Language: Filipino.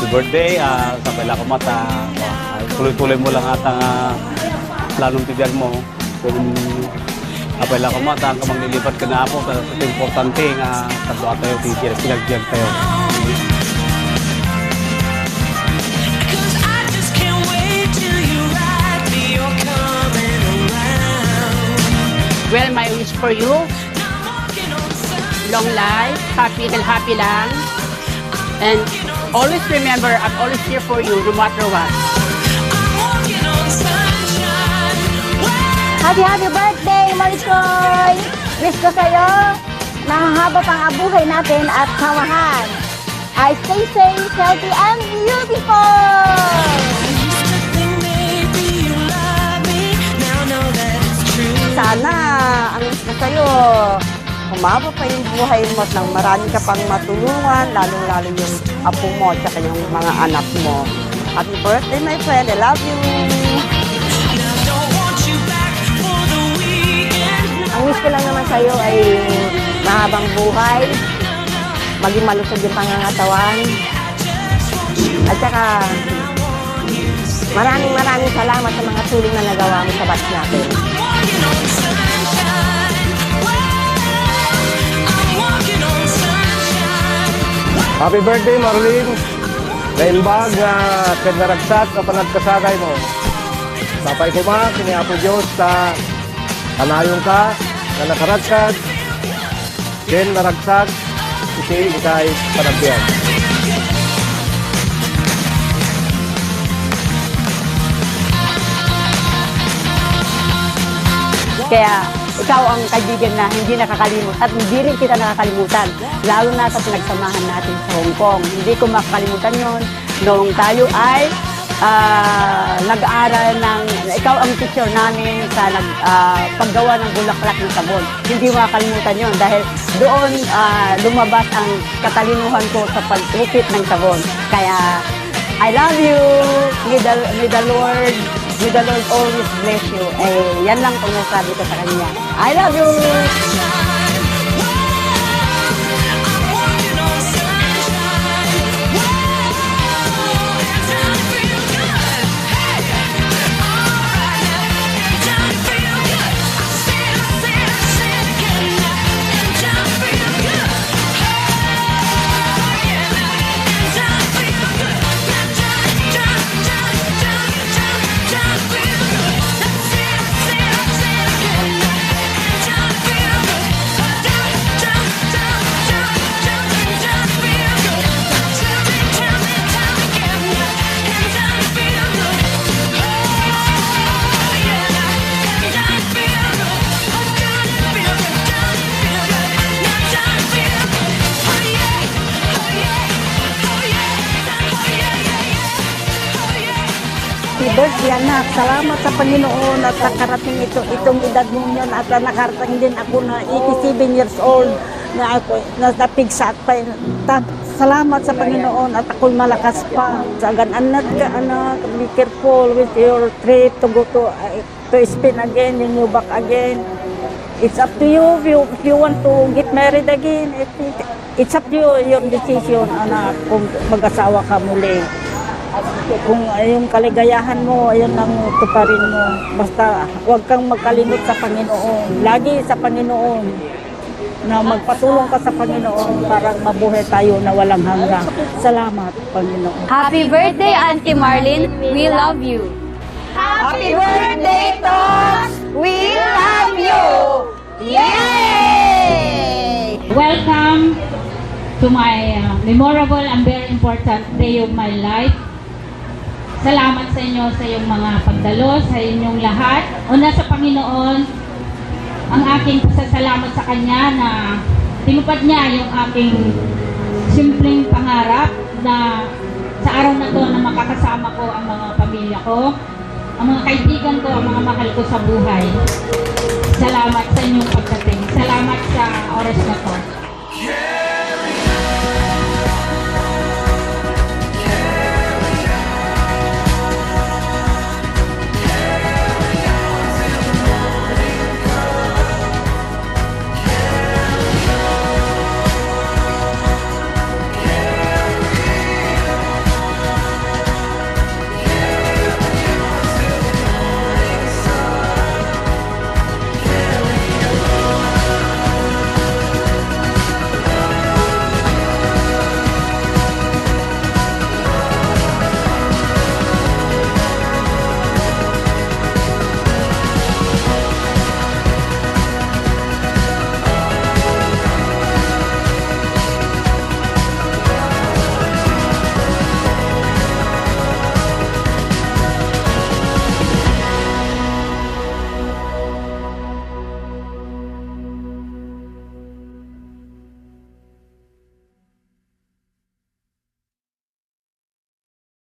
happy birthday. Sabay lang ko mata. Tuloy-tuloy mo lang atang planong tibiyan mo. Kung sabay lang ko mata, ang maglilipat ka na po. Sa importante nga, tatlo tayo, pinagbiyan tayo. Well, my wish for you, long life, happy and happy lang. And always remember, I'm always here for you, no matter what. Happy birthday, Maricoy! Wish ko sa'yo, mahahaba pang abuhay natin at samahan. I stay safe, healthy, and beautiful! Sana, ang wish ko sa'yo, humaba pa yung buhay mo at nang marami ka pang matulungan, lalong-lalo yung apo mo at saka yung mga anak mo. Happy birthday, my friend. I love you! Ang wish ko lang naman sa'yo ay mahabang buhay, maging malusog yung pangangatawan, at saka maraming salamat sa mga tulong na nagawa mo sa batch natin. Happy birthday, Marlene! Naimbag na nagragsak na panagkasagay mo. Sapay ko ma, kiniapo Diyos sa kanayong ka, na nakaragsak, then naragsak, isi ikay panagbiyan. Kaya ikaw ang kaibigan na hindi nakakalimut at hindi rin kita nakakalimutan. Lalo na sa pinagsamahan natin sa Hong Kong. Hindi ko makakalimutan yon noong tayo ay nag-aaral ng, ikaw ang teacher namin sa paggawa ng bulaklak ng sabon. Hindi makakalimutan yon dahil doon lumabas ang katalinuhan ko sa pagtukit ng sabon. Kaya I love you. May the Lord always bless you. Yan lang kung nasabi ko sa kanya. I love you! Birthday anak, salamat sa Panginoon at nakarating itong edad mo yun at nakarating din ako na 87 years old na ako napigsak pa. Salamat sa Panginoon at ako'y malakas pa. Sagan anak ka anak, be careful with your trip to go to Spain again, you go back again. It's up to you if you want to get married again. It's up to you, your decision anak, kung mag-asawa ka muli. Kung yung kaligayahan mo, ayun ang tuparin mo. Basta huwag kang magkalimot sa Panginoon. Lagi sa Panginoon. Na magpatulong ka sa Panginoon para mabuhay tayo na walang hanggan. Salamat, Panginoon. Happy birthday, Auntie Marlene. We love you. Happy birthday, Tos! We love you! Yay! Welcome to my memorable and very important day of my life. Salamat sa inyo sa iyong mga pagdalo, sa inyong lahat. Una sa Panginoon, ang aking pasasalamat sa Kanya na tinupad niya yung aking simpleng pangarap na sa araw na to na makakasama ko ang mga pamilya ko, ang mga kaibigan ko, ang mga mahal ko sa buhay. Salamat sa inyong pagdating. Salamat sa oras na to.